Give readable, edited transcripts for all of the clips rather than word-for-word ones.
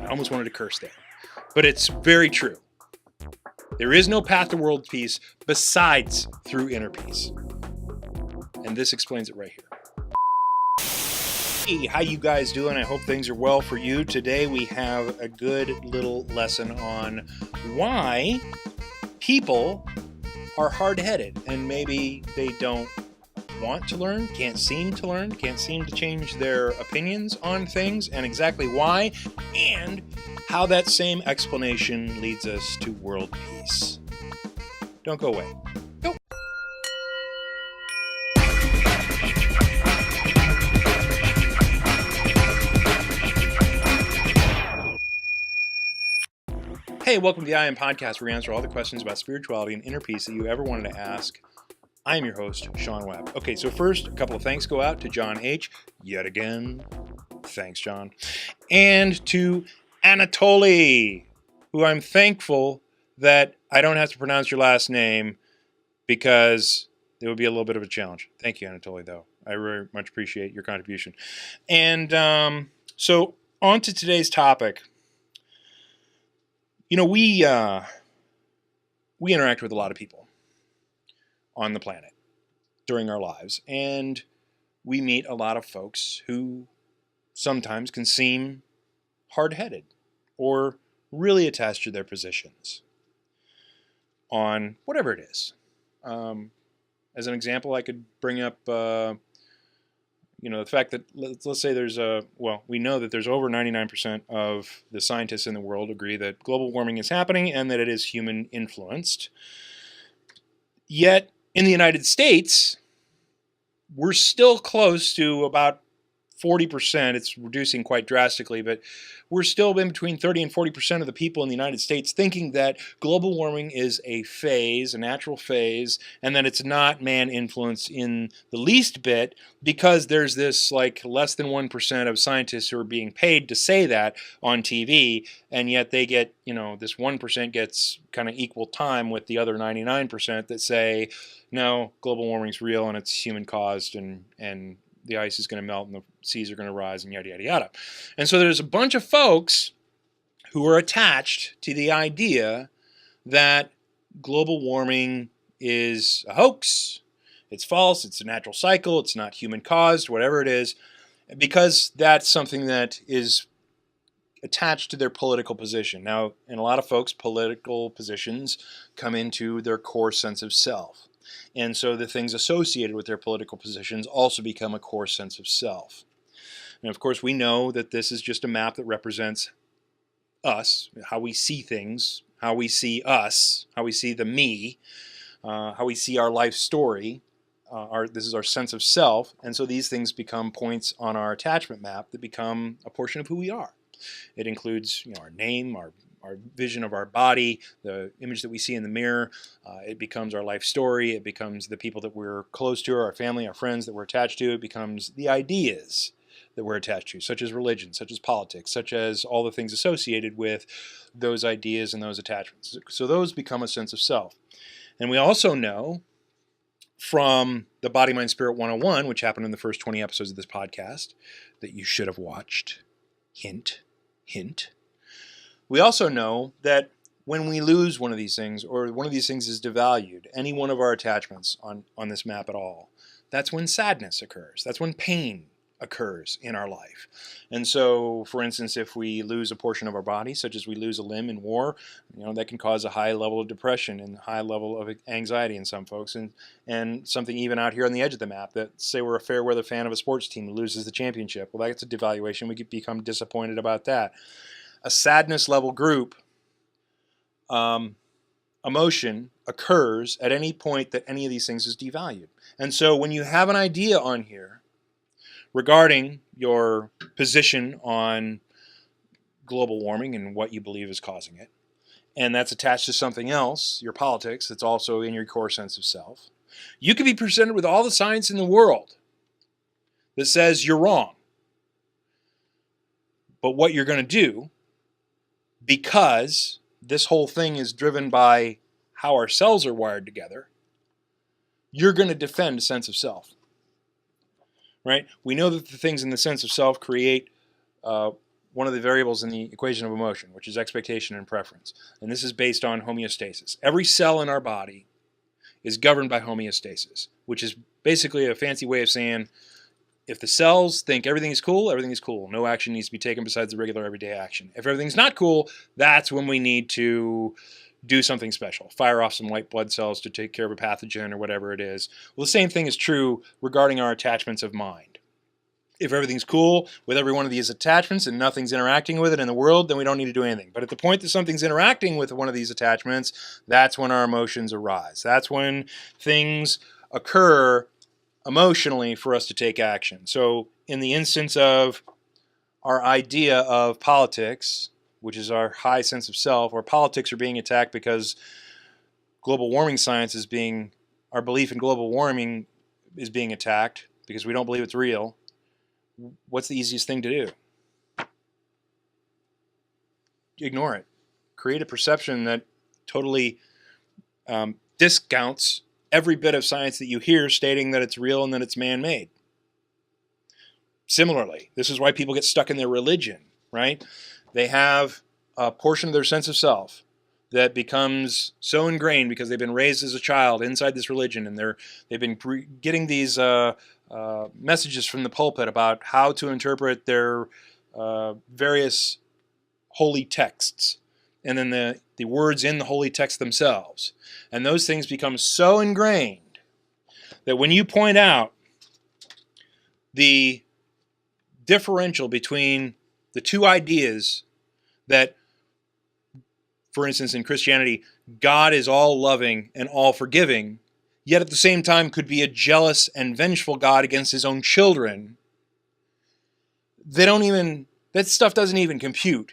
I almost wanted to curse there. But it's very true. There is no path to world peace besides through inner peace. And this explains it right here. Hey, how you guys doing? I hope things are well for you. Today we have a good little lesson on why people are hard-headed and maybe they don't want to learn, can't seem to learn, can't seem to change their opinions on things, and exactly why, and how that same explanation leads us to world peace. Don't go away. Go. Hey, welcome to the I Am Podcast, where we answer all the questions about spirituality and inner peace that you ever wanted to ask. I am your host, Sean Webb. Okay, so first, a couple of thanks go out to John H. Yet again. Thanks, John. And to Anatoly, who I'm thankful that I don't have to pronounce your last name because it would be a little bit of a challenge. Thank you, Anatoly, though. I very much appreciate your contribution. And so on to today's topic. You know, we interact with a lot of people on the planet during our lives, and we meet a lot of folks who sometimes can seem hard-headed or really attached to their positions on whatever it is. As an example, I could bring up, the fact that let's say we know that there's over 99% of the scientists in the world agree that global warming is happening and that it is human influenced. Yet in the United States, we're still close to about 40%. It's reducing quite drastically, but we're still in between 30 and 40% of the people in the United States thinking that global warming is a phase, a natural phase, and that it's not man-influenced in the least bit, because there's this less than 1% of scientists who are being paid to say that on TV, and yet they get, this 1% gets kind of equal time with the other 99% that say, no, global warming's real and it's human-caused, and the ice is going to melt and the seas are going to rise and yada, yada, yada. And so there's a bunch of folks who are attached to the idea that global warming is a hoax, it's false, it's a natural cycle, it's not human-caused, whatever it is, because that's something that is attached to their political position. Now, in a lot of folks, political positions come into their core sense of self. And so the things associated with their political positions also become a core sense of self. And of course, we know that this is just a map that represents us, how we see things, how we see us, how we see the me, how we see our life story. This is our sense of self. And so these things become points on our attachment map that become a portion of who we are. It includes our name, our vision of our body, the image that we see in the mirror. It becomes our life story. It becomes the people that we're close to, our family, our friends that we're attached to. It becomes the ideas that we're attached to, such as religion, such as politics, such as all the things associated with those ideas and those attachments. So those become a sense of self. And we also know from the Body, Mind, Spirit 101, which happened in the first 20 episodes of this podcast that you should have watched, hint, hint. We also know that when we lose one of these things, or one of these things is devalued, any one of our attachments on this map at all, that's when sadness occurs. That's when pain occurs in our life. And so, for instance, if we lose a portion of our body, such as we lose a limb in war, that can cause a high level of depression and high level of anxiety in some folks, and something even out here on the edge of the map, that say we're a fair weather fan of a sports team who loses the championship. Well, that's a devaluation. We could become disappointed about that. A sadness level group emotion occurs at any point that any of these things is devalued. And so when you have an idea on here regarding your position on global warming and what you believe is causing it, and that's attached to something else, your politics, that's also in your core sense of self, you could be presented with all the science in the world that says you're wrong. But what you're going to do, because this whole thing is driven by how our cells are wired together, you're going to defend a sense of self. Right? We know that the things in the sense of self create one of the variables in the equation of emotion, which is expectation and preference. And this is based on homeostasis. Every cell in our body is governed by homeostasis, which is basically a fancy way of saying if the cells think everything is cool, everything is cool. No action needs to be taken besides the regular everyday action. If everything's not cool, that's when we need to do something special. Fire off some white blood cells to take care of a pathogen or whatever it is. Well, the same thing is true regarding our attachments of mind. If everything's cool with every one of these attachments and nothing's interacting with it in the world, then we don't need to do anything. But at the point that something's interacting with one of these attachments, that's when our emotions arise. That's when things occur emotionally for us to take action. So in the instance of our idea of politics, which is our high sense of self, our politics are being attacked because global warming science is being, our belief in global warming is being attacked because we don't believe it's real. What's the easiest thing to do? Ignore it. Create a perception that totally discounts every bit of science that you hear stating that it's real and that it's man-made. Similarly, this is why people get stuck in their religion, right? They have a portion of their sense of self that becomes so ingrained because they've been raised as a child inside this religion, and they've been getting these messages from the pulpit about how to interpret their various holy texts, and then the words in the holy text themselves. And those things become so ingrained that when you point out the differential between the two ideas that, for instance, in Christianity, God is all loving and all forgiving, yet at the same time could be a jealous and vengeful God against his own children, that stuff doesn't even compute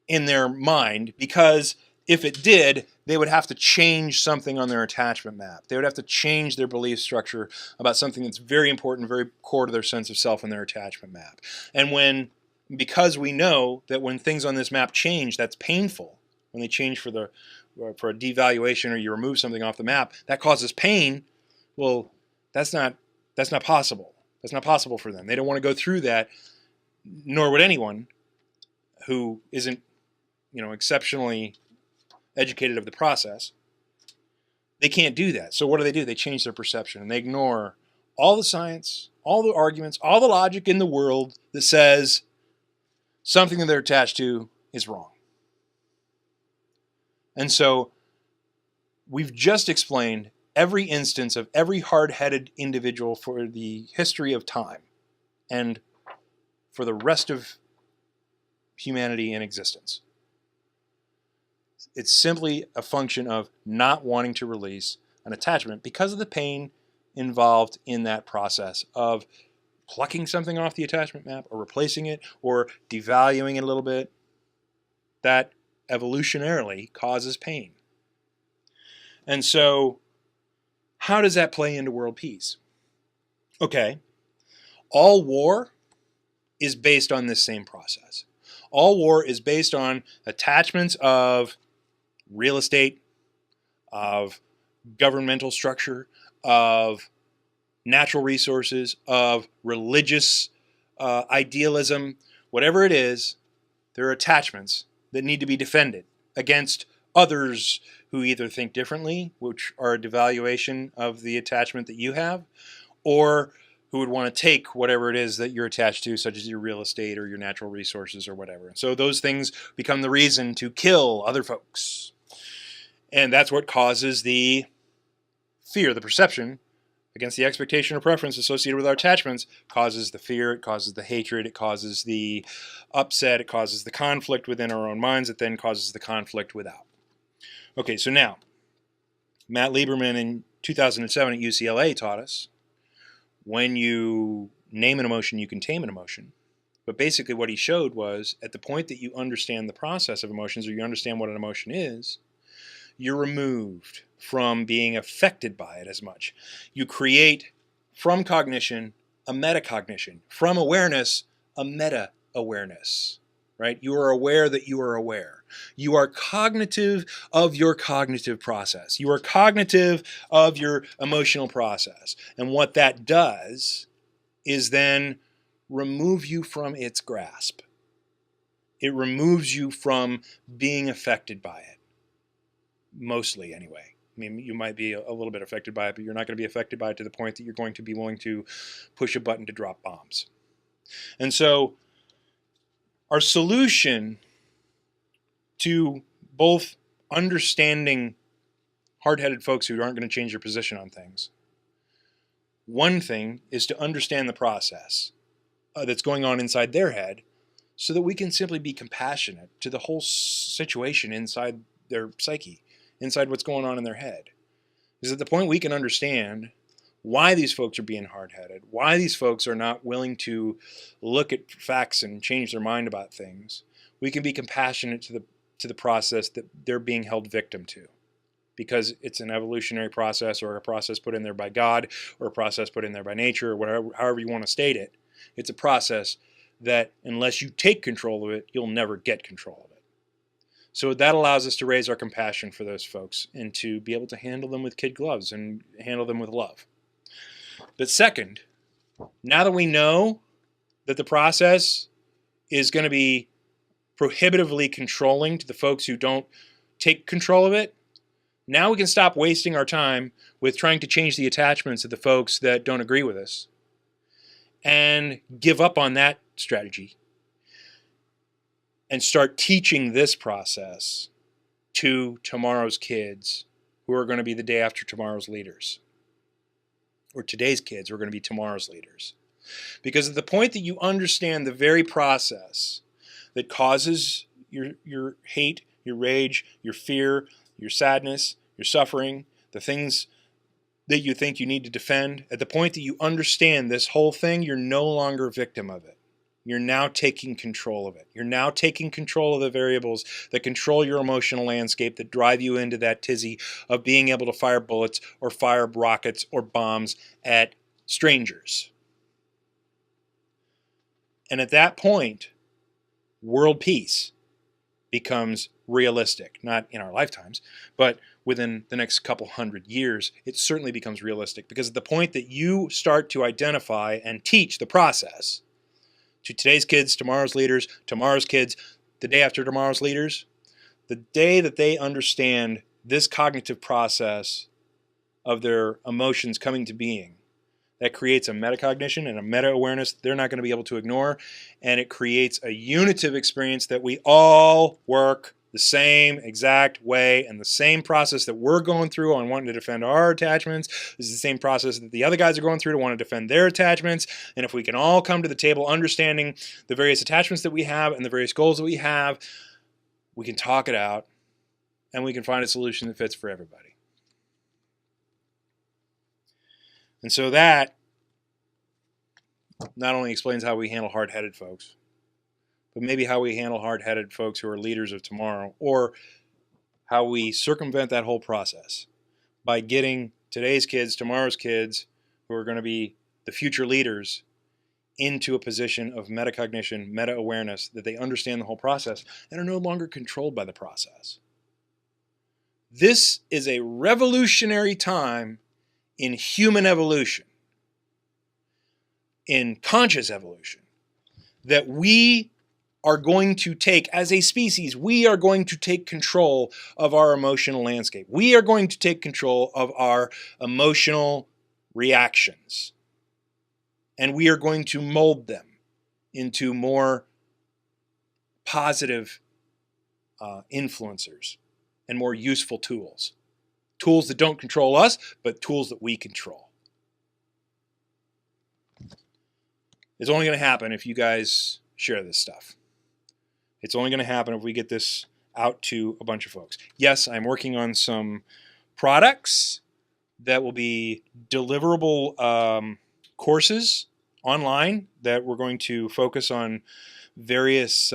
in their mind, because if it did, they would have to change something on their attachment map. They would have to change their belief structure about something that's very important, very core to their sense of self and their attachment map. And because we know that when things on this map change, that's painful. When they change for a devaluation or you remove something off the map, that causes pain. Well, that's not possible. That's not possible for them. They don't want to go through that, nor would anyone who isn't, exceptionally educated of the process. They can't do that. So what do? They change their perception, and they ignore all the science, all the arguments, all the logic in the world that says something that they're attached to is wrong. And so we've just explained every instance of every hard-headed individual for the history of time and for the rest of humanity in existence. It's simply a function of not wanting to release an attachment because of the pain involved in that process of plucking something off the attachment map or replacing it or devaluing it a little bit. That evolutionarily causes pain. And so, how does that play into world peace? Okay, all war is based on this same process. All war is based on attachments of real estate, of governmental structure, of natural resources, of religious idealism, whatever it is, there are attachments that need to be defended against others who either think differently, which are a devaluation of the attachment that you have, or who would want to take whatever it is that you're attached to, such as your real estate or your natural resources or whatever. So those things become the reason to kill other folks. And that's what causes the fear, the perception against the expectation or preference associated with our attachments, causes the fear, it causes the hatred, it causes the upset, it causes the conflict within our own minds, it then causes the conflict without. Okay, so now, Matt Lieberman in 2007 at UCLA taught us, when you name an emotion, you can tame an emotion. But basically what he showed was, at the point that you understand the process of emotions, or you understand what an emotion is, you're removed from being affected by it as much. You create from cognition a metacognition, from awareness a meta-awareness, right? You are aware that you are aware. You are cognitive of your cognitive process. You are cognitive of your emotional process. And what that does is then remove you from its grasp. It removes you from being affected by it. Mostly, anyway. I mean, you might be a little bit affected by it, but you're not going to be affected by it to the point that you're going to be willing to push a button to drop bombs. And so our solution to both understanding hard-headed folks who aren't going to change their position on things, one thing is to understand the process that's going on inside their head so that we can simply be compassionate to the whole situation inside their psyche, inside what's going on in their head. Is at the point we can understand why these folks are being hard-headed, why these folks are not willing to look at facts and change their mind about things, we can be compassionate to the process that they're being held victim to, because it's an evolutionary process, or a process put in there by God, or a process put in there by nature, or whatever, however you want to state it. It's a process that unless you take control of it, you'll never get control of it. So that allows us to raise our compassion for those folks and to be able to handle them with kid gloves and handle them with love. But second, now that we know that the process is going to be prohibitively controlling to the folks who don't take control of it, now we can stop wasting our time with trying to change the attachments of the folks that don't agree with us and give up on that strategy and start teaching this process to tomorrow's kids who are going to be the day after tomorrow's leaders, or today's kids who are going to be tomorrow's leaders. Because at the point that you understand the very process that causes your hate, your rage, your fear, your sadness, your suffering, the things that you think you need to defend, at the point that you understand this whole thing, you're no longer a victim of it. You're now taking control of it. You're now taking control of the variables that control your emotional landscape, that drive you into that tizzy of being able to fire bullets or fire rockets or bombs at strangers. And at that point, world peace becomes realistic. Not in our lifetimes, but within the next couple hundred years, it certainly becomes realistic. Because at the point that you start to identify and teach the process to today's kids, tomorrow's leaders, tomorrow's kids, the day after tomorrow's leaders, the day that they understand this cognitive process of their emotions coming to being, that creates a metacognition and a meta-awareness they're not going to be able to ignore, and it creates a unitive experience that we all work the same exact way, and the same process that we're going through on wanting to defend our attachments is the same process that the other guys are going through to want to defend their attachments. And if we can all come to the table understanding the various attachments that we have and the various goals that we have, we can talk it out and we can find a solution that fits for everybody. And so that not only explains how we handle hard-headed folks, but maybe how we handle hard-headed folks who are leaders of tomorrow, or how we circumvent that whole process by getting today's kids, tomorrow's kids, who are going to be the future leaders, into a position of metacognition, meta-awareness, that they understand the whole process and are no longer controlled by the process. This is a revolutionary time in human evolution, in conscious evolution, that we are going to take, as a species, we are going to take control of our emotional landscape. We are going to take control of our emotional reactions. And we are going to mold them into more positive influencers and more useful tools. Tools that don't control us, but tools that we control. It's only going to happen if you guys share this stuff. It's only going to happen if we get this out to a bunch of folks. Yes, I'm working on some products that will be deliverable courses online that we're going to focus on various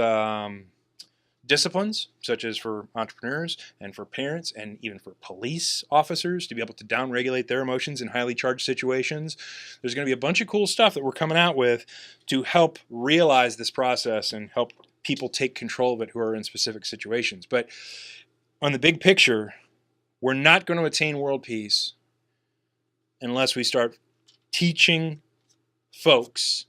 disciplines, such as for entrepreneurs and for parents and even for police officers to be able to downregulate their emotions in highly charged situations. There's going to be a bunch of cool stuff that we're coming out with to help realize this process and help people take control of it who are in specific situations. But on the big picture, we're not going to attain world peace unless we start teaching folks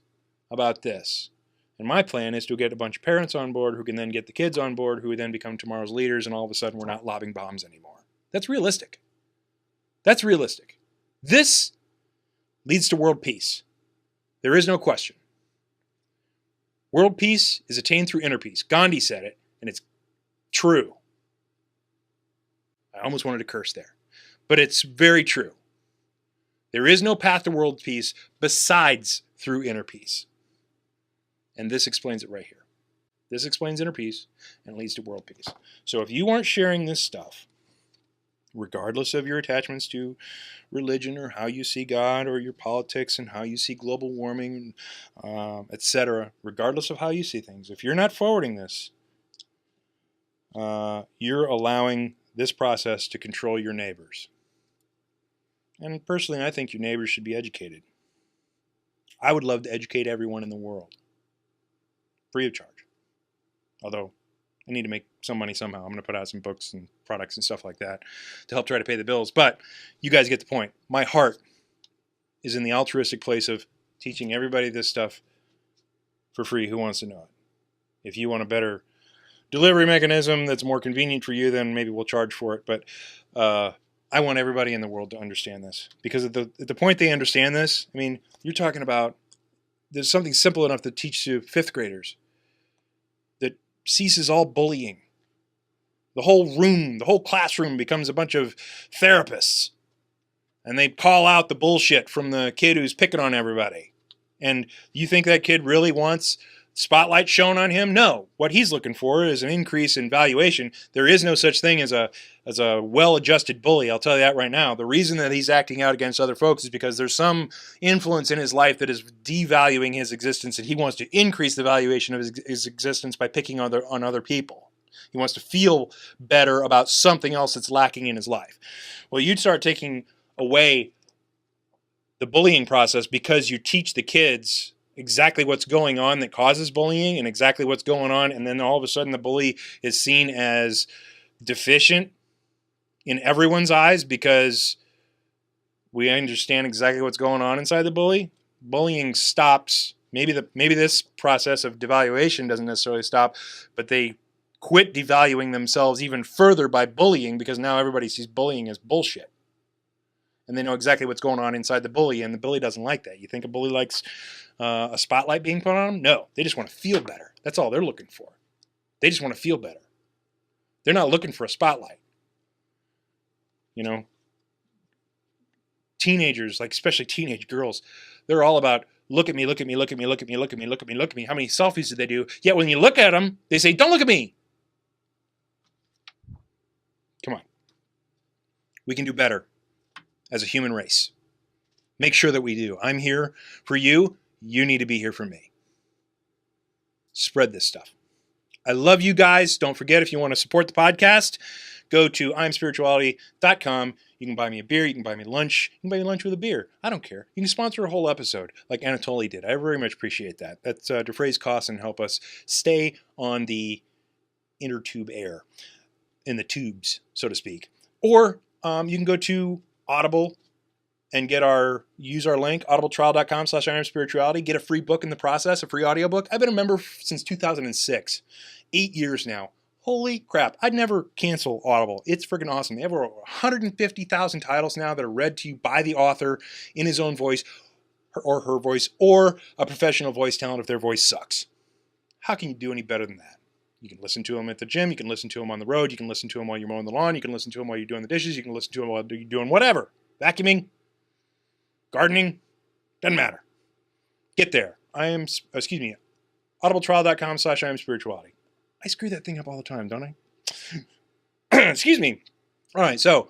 about this. And my plan is to get a bunch of parents on board who can then get the kids on board, who would then become tomorrow's leaders, and all of a sudden we're not lobbing bombs anymore. That's realistic. That's realistic. This leads to world peace. There is no question. World peace is attained through inner peace. Gandhi said it, and it's true. I almost wanted to curse there, but it's very true. There is no path to world peace besides through inner peace. And this explains it right here. This explains inner peace and leads to world peace. So if you aren't sharing this stuff, regardless of your attachments to religion or how you see God or your politics and how you see global warming, etc., regardless of how you see things, if you're not forwarding this, you're allowing this process to control your neighbors. And personally, I think your neighbors should be educated. I would love to educate everyone in the world, free of charge. Although, I need to make some money somehow. I'm going to put out some books and products and stuff like that to help try to pay the bills. But you guys get the point. My heart is in the altruistic place of teaching everybody this stuff for free who wants to know it. If you want a better delivery mechanism that's more convenient for you, then maybe we'll charge for it. But I want everybody in the world to understand this. Because at the point they understand this, I mean, you're talking about there's something simple enough to teach to fifth graders that ceases all bullying. The whole classroom becomes a bunch of therapists. And they call out the bullshit from the kid who's picking on everybody. And you think that kid really wants spotlight shown on him? No. What he's looking for is an increase in valuation. There is no such thing as a well-adjusted bully. I'll tell you that right now. The reason that he's acting out against other folks is because there's some influence in his life that is devaluing his existence, and he wants to increase the valuation of his existence by picking on other people. He wants to feel better about something else that's lacking in his life. Well, you'd start taking away the bullying process because you teach the kids exactly what's going on that causes bullying and exactly what's going on, and then all of a sudden the bully is seen as deficient in everyone's eyes because we understand exactly what's going on inside the bully. Bullying stops. Maybe this process of devaluation doesn't necessarily stop, but they quit devaluing themselves even further by bullying because now everybody sees bullying as bullshit. And they know exactly what's going on inside the bully, and the bully doesn't like that. You think a bully likes a spotlight being put on them? No, they just want to feel better. That's all they're looking for. They just want to feel better. They're not looking for a spotlight. You know, teenagers, like especially teenage girls, they're all about look at me, look at me, look at me, look at me, look at me, look at me, look at me. How many selfies did they do? Yet when you look at them, they say, don't look at me. Come on. We can do better as a human race. Make sure that we do. I'm here for you. You need to be here for me. Spread this stuff. I love you guys. Don't forget, if you want to support the podcast, go to imspirituality.com. You can buy me a beer. You can buy me lunch. You can buy me lunch with a beer. I don't care. You can sponsor a whole episode like Anatoly did. I very much appreciate that. That's defrays costs and help us stay on the inner tube air, in the tubes, so to speak. Or you can go to Audible and use our link, audibletrial.com/iamspirituality. Get a free book in the process, a free audiobook. I've been a member since 2006. 8 years now. Holy crap. I'd never cancel Audible. It's freaking awesome. They have over 150,000 titles now that are read to you by the author in his own voice or her voice, or a professional voice talent if their voice sucks. How can you do any better than that? You can listen to them at the gym. You can listen to them on the road. You can listen to them while you're mowing the lawn. You can listen to them while you're doing the dishes. You can listen to them while you're doing whatever. Vacuuming, gardening, doesn't matter. Get there. audibletrial.com/iamspirituality. I screw that thing up all the time, don't I? Excuse me. All right, so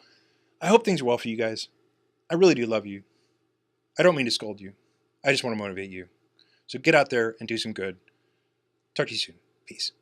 I hope things are well for you guys. I really do love you. I don't mean to scold you. I just want to motivate you. So get out there and do some good. Talk to you soon. Peace.